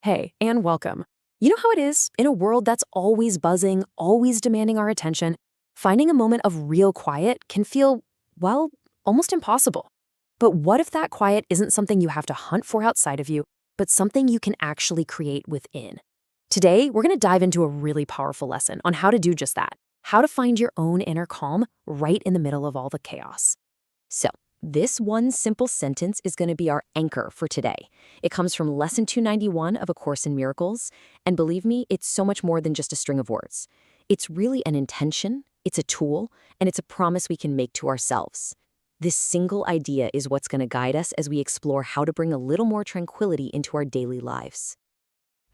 Hey, and welcome. You know how it is in a world that's always buzzing, always demanding our attention? Finding a moment of real quiet can feel, well, almost impossible. But what if that quiet isn't something you have to hunt for outside of you, but something you can actually create within? Today, we're going to dive into a really powerful lesson on how to do just that, how to find your own inner calm right in the middle of all the chaos. So, this one simple sentence is going to be our anchor for today. It comes from Lesson 291 of A Course in Miracles, and believe me, it's so much more than just a string of words. It's really an intention, it's a tool, and it's a promise we can make to ourselves. This single idea is what's going to guide us as we explore how to bring a little more tranquility into our daily lives.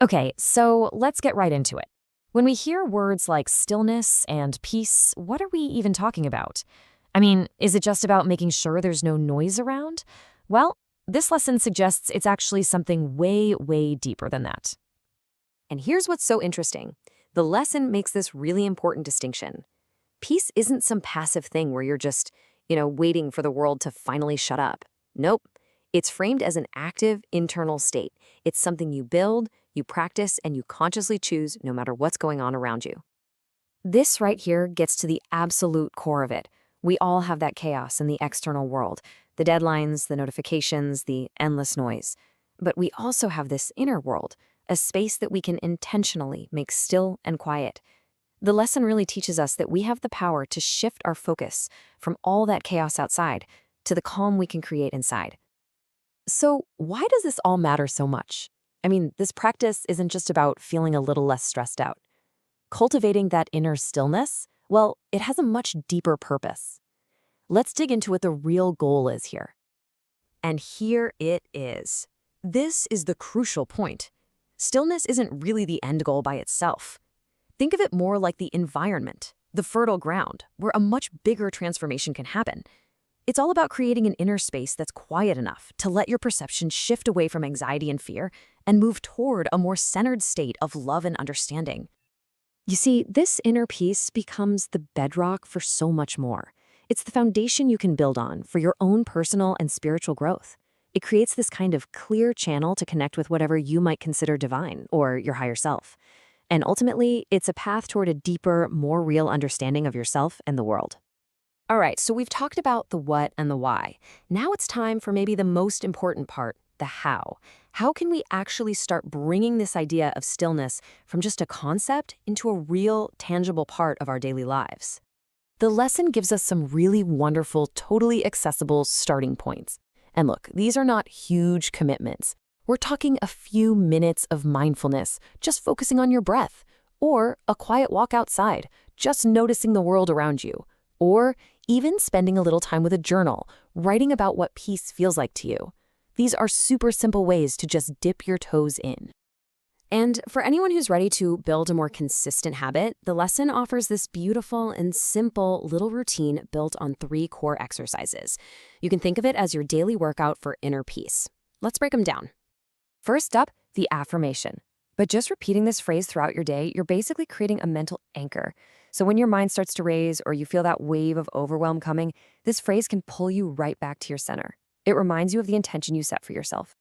Okay, so let's get right into it. When we hear words like stillness and peace, what are we even talking about? I mean, is it just about making sure there's no noise around? Well, this lesson suggests it's actually something way, way deeper than that. And here's what's so interesting. The lesson makes this really important distinction. Peace isn't some passive thing where you're just, waiting for the world to finally shut up. Nope. It's framed as an active internal state. It's something you build, you practice, and you consciously choose no matter what's going on around you. This right here gets to the absolute core of it. We all have that chaos in the external world, the deadlines, the notifications, the endless noise. But we also have this inner world, a space that we can intentionally make still and quiet. The lesson really teaches us that we have the power to shift our focus from all that chaos outside to the calm we can create inside. So why does this all matter so much? I mean, this practice isn't just about feeling a little less stressed out. Cultivating that inner stillness, well, it has a much deeper purpose. Let's dig into what the real goal is here. And here it is. This is the crucial point. Stillness isn't really the end goal by itself. Think of it more like the environment, the fertile ground, where a much bigger transformation can happen. It's all about creating an inner space that's quiet enough to let your perception shift away from anxiety and fear and move toward a more centered state of love and understanding. You see, this inner peace becomes the bedrock for so much more. It's the foundation you can build on for your own personal and spiritual growth. It creates this kind of clear channel to connect with whatever you might consider divine or your higher self. And ultimately, it's a path toward a deeper, more real understanding of yourself and the world. All right, so we've talked about the what and the why. Now it's time for maybe the most important part, the how. How can we actually start bringing this idea of stillness from just a concept into a real, tangible part of our daily lives? The lesson gives us some really wonderful, totally accessible starting points. And look, these are not huge commitments. We're talking a few minutes of mindfulness, just focusing on your breath, or a quiet walk outside, just noticing the world around you, or even spending a little time with a journal, writing about what peace feels like to you. These are super simple ways to just dip your toes in. And for anyone who's ready to build a more consistent habit, the lesson offers this beautiful and simple little routine built on 3 core exercises. You can think of it as your daily workout for inner peace. Let's break them down. First up, the affirmation. But just repeating this phrase throughout your day, you're basically creating a mental anchor. So when your mind starts to race or you feel that wave of overwhelm coming, this phrase can pull you right back to your center. It reminds you of the intention you set for yourself.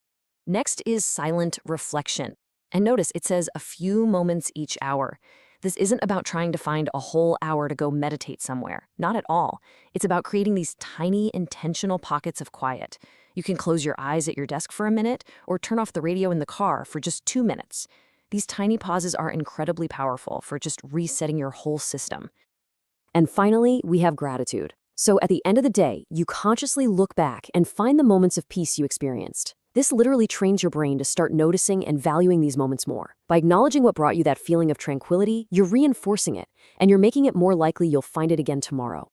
Next is silent reflection. And notice it says a few moments each hour. This isn't about trying to find a whole hour to go meditate somewhere. Not at all. It's about creating these tiny, intentional pockets of quiet. You can close your eyes at your desk for a minute or turn off the radio in the car for just 2 minutes. These tiny pauses are incredibly powerful for just resetting your whole system. And finally, we have gratitude. So at the end of the day, you consciously look back and find the moments of peace you experienced. This literally trains your brain to start noticing and valuing these moments more. By acknowledging what brought you that feeling of tranquility, you're reinforcing it, and you're making it more likely you'll find it again tomorrow.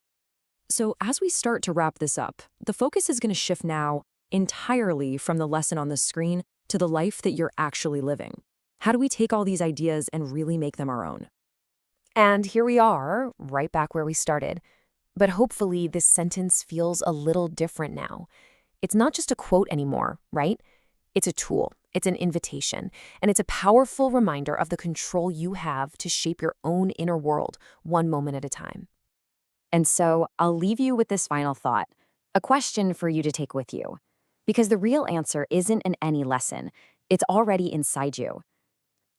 So as we start to wrap this up, the focus is going to shift now entirely from the lesson on the screen to the life that you're actually living. How do we take all these ideas and really make them our own? And here we are, right back where we started. But hopefully this sentence feels a little different now. It's not just a quote anymore, right? It's a tool, it's an invitation, and it's a powerful reminder of the control you have to shape your own inner world one moment at a time. And so I'll leave you with this final thought, a question for you to take with you. Because the real answer isn't in any lesson. It's already inside you.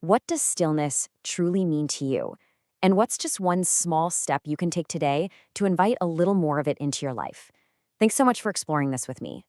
What does stillness truly mean to you? And what's just one small step you can take today to invite a little more of it into your life? Thanks so much for exploring this with me.